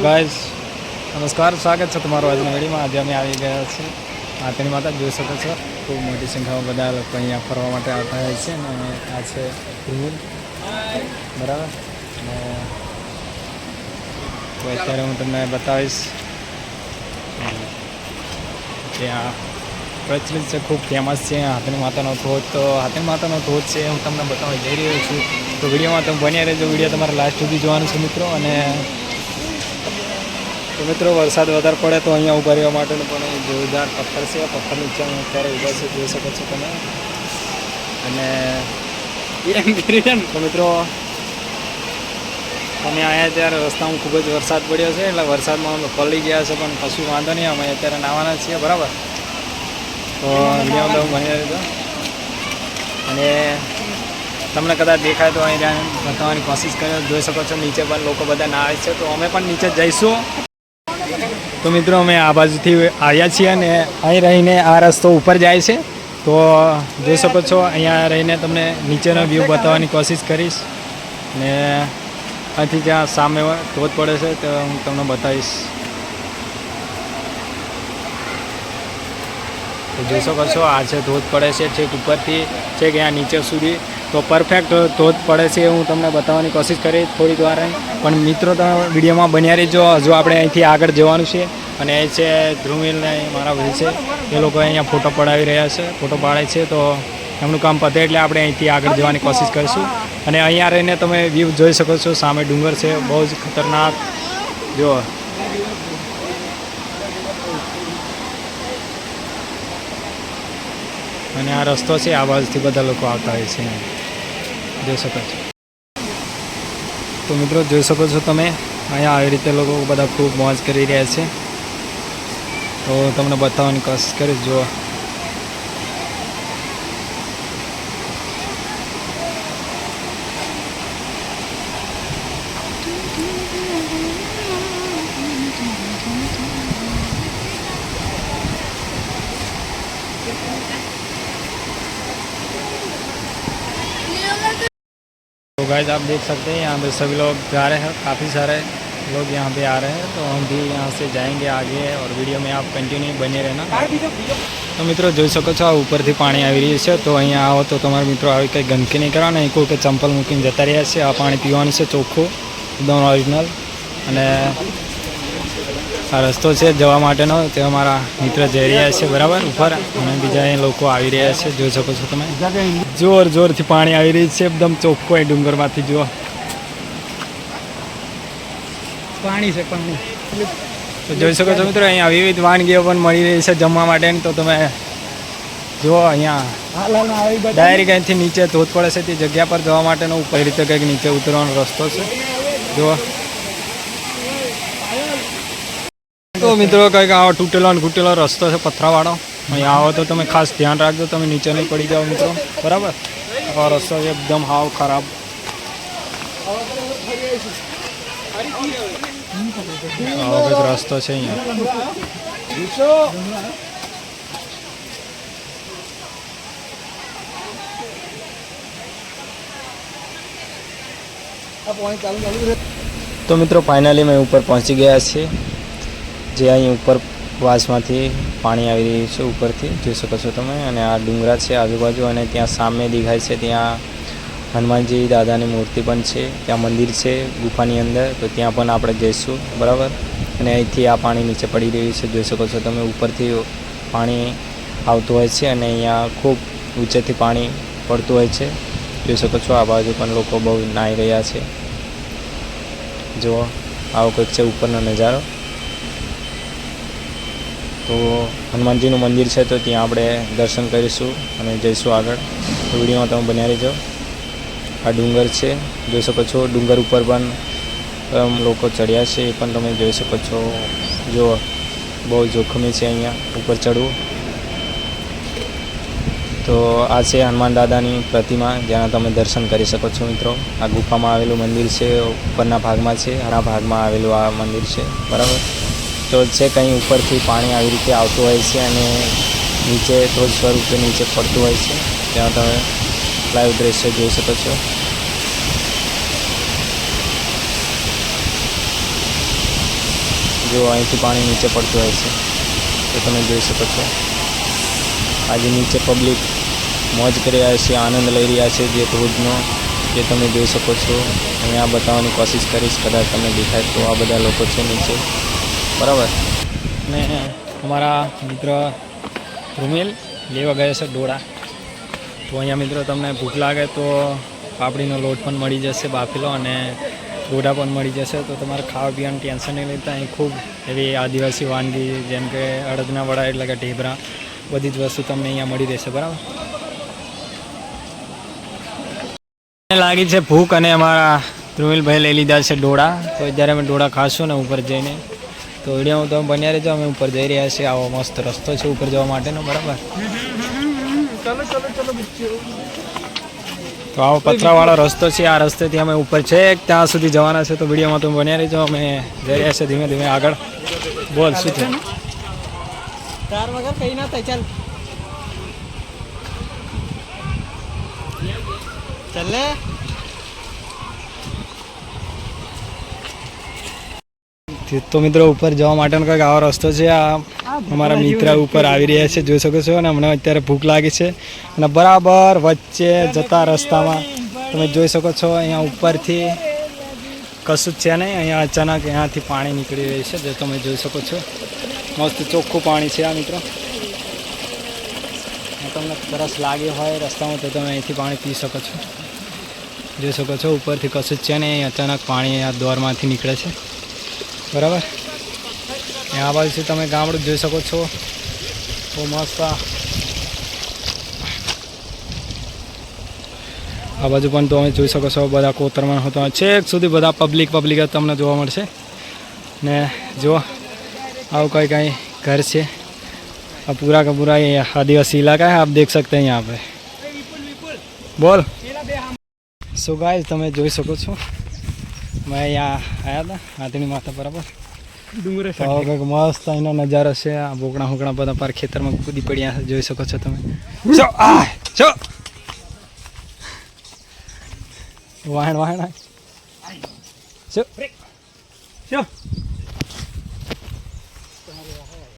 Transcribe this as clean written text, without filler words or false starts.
Guys નમસ્કાર, સ્વાગત છે તમારું આજની વિડીયોમાં। આજે અમે આવી ગયા છીએ હાથીની માતા। જોઈ શકો છો ખૂબ મોટી સંખ્યામાં બધા લોકો અહીંયા ફરવા માટે આવતા હોય છે અને આ છે ધ્રુવ, બરાબર। અને તો અત્યારે હું તમને બતાવીશ કે આ પ્રચલિત છે, ખૂબ ફેમસ છે હાથીની માતાનો ધોધ। તો હાથીની માતાનો ધોધ છે હું તમને બતાવવા જઈ રહ્યો છું। તો વિડીયોમાં તમે બન્યા રહેજો, વિડીયો તમારે લાસ્ટ સુધી જોવાનું છે મિત્રો। અને તો મિત્રો વરસાદ વધારે પડે તો અહીંયા ઊભા રહેવા માટેનું પણ જોરદાર પથ્થર છે, પથ્થર નીચે હું અત્યારે ઊભા છે, જોઈ શકો છો તમે। અને તો મિત્રો અમે આવ્યા ત્યારે રસ્તામાં ખૂબ જ વરસાદ પડ્યો છે, એટલે વરસાદમાં અમે પલળી ગયા છે, પણ કશું વાંધો નહીં, અમે અત્યારે નાહવાના છીએ, બરાબર। તો વિડીયો હું બની રહ્યો અને તમને કદાચ દેખાય તો અહીં બતાવવાની કોશિશ કર્યો, જોઈ શકો છો નીચે પણ લોકો બધા નાહે છે, તો અમે પણ નીચે જઈશું। તો મિત્રો અમે આ બાજુથી આવ્યા છીએ અને અહીં રહીને આ રસ્તો ઉપર જાય છે, તો જોઈ શકો છો અહીંયા રહીને તમને નીચેનો વ્યૂ બતાવવાની કોશિશ કરીશ। ને અહીંથી જ્યાં સામે ધોધ પડે છે તો હું તમને બતાવીશ। તો જોઈ શકો છો આ છે ધોધ પડે છે છેક ઉપરથી છેક અહીંયા નીચે સુધી, તો પરફેક્ટ ધોધ પડે છે હું તમને બતાવવાની કોશિશ કરીશ થોડીક વાર। પણ મિત્રો તમે વિડીયોમાં બન્યા રહેજો, હજુ આપણે અહીંથી આગળ જવાનું છે। અને એ છે ધ્રુવીલ ને મારા ભાઈ છે, એ લોકો અહીંયા ફોટો પડાવી રહ્યા છે, ફોટો પાડે છે, તો એમનું કામ પતે એટલે આપણે અહીંથી આગળ જવાની કોશિશ કરીશું। અને અહીંયા રહીને તમે વ્યૂ જોઈ શકો છો, સામે ડુંગર છે, બહુ જ ખતરનાક જો। અને આ રસ્તો છે, આ બાજુથી બધા લોકો આવતા હોય છે, જોઈ શકો છો। તો મિત્રો જોઈ શકો છો તમે અહીંયા આવી રીતે લોકો બધા ખૂબ મોજ કરી રહ્યા છે, તો તમને બતાવવાની કોશિશ કરીશ। જુઓ तो गाइस आप देख सकते हैं यहाँ पे सभी लोग जा रहे हैं, काफ़ी सारे लोग यहाँ पे आ रहे हैं, तो हम भी यहाँ से जाएंगे आगे और वीडियो में आप कंटिन्यू बने रहना। तो मित्रों જોઈ શકો છો આ ઉપરથી પાણી આવી રહ્યું છે, તો અહીંયા આવો તો તમારા મિત્રો આવી કંઈ ગંદકી નહીં કરવાની, અહીં કોઈ ચંપલ મૂકીને જતા રહ્યા છે। આ પાણી પીવાનું છે ચોખ્ખું, એકદમ ઓરિજિનલ। અને આ રસ્તો છે જવા માટેનો, તે અમારા મિત્ર જઈ રહ્યા છે, બરાબર ઉપર, અને બીજા અહીં લોકો આવી રહ્યા છે, જોઈ શકો છો તમે। જોર જોરથી પાણી આવી રહ્યું છે, એકદમ ચોખ્ખું અહીં ડુંગરમાંથી જુઓ પાણી છે, પાણી। તો જોઈ શકો છો મિત્રો અહીંયા વિવિધ વાનગીઓ પણ મળી રહી છે જમવા માટેની। તો તમે જુઓ અહીંયા ડાયરેક્ટ અહીંથી નીચે ધોધ પડે છે તે જગ્યા પર જવા માટેનો ઉપર રીતે કંઈક નીચે ઉતરવાનો રસ્તો છે, જુઓ। તો મિત્રો કંઈક આવો તૂટેલો અને ફૂટેલો રસ્તો છે પથરાવાળો, અહીંયા આવો તો તમે ખાસ ધ્યાન રાખજો, તમે નીચે નહીં પડી જાઓ મિત્રો, બરાબર। આ રસ્તો છે એકદમ હાવ ખરાબ, આવો કંઈક રસ્તો છે અહીંયા। તો મિત્રો ફાઇનલી મેં ઉપર પહોંચી ગયા છે, જે અહીં ઉપર વાસમાંથી પાણી આવી રહ્યું છે ઉપરથી, જોઈ શકો છો તમે। અને આ ડુંગરા છે આજુબાજુ, અને ત્યાં સામે દેખાય છે ત્યાં હનુમાનજી દાદાની મૂર્તિ પણ છે, ત્યાં મંદિર છે ગુફાની અંદર, તો ત્યાં પણ આપણે જઈશું, બરાબર। અને અહીંથી આ પાણી નીચે પડી રહ્યું છે, જોઈ શકો છો તમે, ઉપરથી પાણી આવતું હોય છે અને અહીંયા ખૂબ ઊંચેથી પાણી પડતું હોય છે, જોઈ શકો છો। આ બાજુ પણ લોકો બહુ નાહી રહ્યા છે, જુઓ આવો કંઈક છે ઉપરનો નજારો। તો હનુમાનજીનું મંદિર છે, તો ત્યાં આપણે દર્શન કરીશું અને જઈશું આગળ, તો વિડીયોમાં તમે બન્યા રહેજો। આ ડુંગર છે, જોઈ શકો છો, ડુંગર ઉપર પણ લોકો ચડ્યા છે, એ પણ તમે જોઈ શકો છો। જો બહુ જોખમી છે અહીંયા ઉપર ચડવું। તો આ છે હનુમાન દાદાની પ્રતિમા, જ્યાં તમે દર્શન કરી શકો છો મિત્રો। આ ગુફામાં આવેલું મંદિર છે, ઉપરના ભાગમાં છે, આ ભાગમાં આવેલું આ મંદિર છે, બરાબર। તો છે કંઈ ઉપરથી પાણી આવી રીતે આવતું હોય છે અને નીચે ધોધ સ્વરૂપે નીચે પડતું હોય છે, ત્યાં તમે લાઈવ દ્રશ્ય જોઈ શકો છો। જો અહીંથી પાણી નીચે પડતું હશે તો તમે જોઈ શકો છો. આજે નીચે પબ્લિક મોજ કરી રહ્યા છે, આનંદ લઈ રહ્યા છે જે ધોધનો, જે તમે જોઈ શકો છો. અહીંયા બતાવવાની કોશિશ કરીશ, કદાચ તમને દેખાય તો આ બધા લોકો છે નીચે, બરાબર. અને અમારા મિત્ર ધ્રુમિલ લેવા ગયા છે ડોળા. તો અહીંયા મિત્રો તમને ભૂખ લાગે તો પાપડીનો લોટ પણ મળી જશે બાફેલો, અને ડોડા પણ મળી જશે. તો તમારે ખાવા પીવાનું ટેન્શન નહીં લેતા. અહીં ખૂબ એવી આદિવાસી વાનગી જેમ કે અડદના વડા એટલે કે ઢેબરા, બધી જ વસ્તુ તમને અહીંયા મળી રહેશે, બરાબર. લાગી છે ભૂખ અને અમારા ધ્રુમિલભાઈ લઈ લીધા છે ડોળા. તો જ્યારે અમે ડોળા ખાશું ને ઉપર જઈને, તો વિડીયોમાં તમે બન્યા રહેજો. અમે ઉપર જઈ રહ્યા છીએ. આવો મસ્ત રસ્તો છે ઉપર જવા માટેનો, બરાબર. તો આવો પથરાવાળો રસ્તો છે. આ રસ્તેથી અમે ઉપર છે ત્યાં સુધી જવાના છે. તો વિડીયોમાં તમે બન્યા રહેજો. અમે જઈ રહ્યા છીએ ધીમે ધીમે આગળ. બોલ શું છે? તાર વગર કઈ ના થાય. ચાલ ચાલે. તો મિત્રો ઉપર જવા માટેનો કંઈક આવો રસ્તો છે. આ અમારા મિત્ર ઉપર આવી રહ્યા છે, જોઈ શકો છો. અને અમને અત્યારે ભૂખ લાગી છે, અને બરાબર વચ્ચે જતા રસ્તામાં તમે જોઈ શકો છો અહીંયા ઉપરથી કશું જ છે નહીં. અહીંયા અચાનક અહીંયાથી પાણી નીકળી રહ્યું છે, જે તમે જોઈ શકો છો. મસ્ત ચોખ્ખું પાણી છે આ મિત્રો. તમને તરસ લાગી હોય રસ્તામાં તો તમે અહીંથી પાણી પી શકો છો. જોઈ શકો છો ઉપરથી કશું જ છે નહીં. અચાનક પાણી આ દ્વારમાંથી નીકળે છે, બરાબર. આ બાજુથી તમે ગામડું જોઈ શકો છો. બહુ મસ્ત. આ બાજુ પણ તમે જોઈ શકો છો બધા કોતરમાન હતો છેક સુધી બધા પબ્લિક તમને જોવા મળશે. ને જો આવું કંઈ घर से अब पूरा का पूरा ये आदिवासी इलाका है, आप देख सकते हैं यहाँ पे. बोल. सो गाइस તમે જોઈ શકો છો મેં અહીંયા આવ્યા હતા હાથીની માથા બરાબર. ડુંગર કંઈક મસ્ત એનો નજારો છે. આ બોકડા હોકડા બધા પર ખેતરમાં કૂદી પડ્યા જોઈ શકો છો તમે. વાહણ વાહણ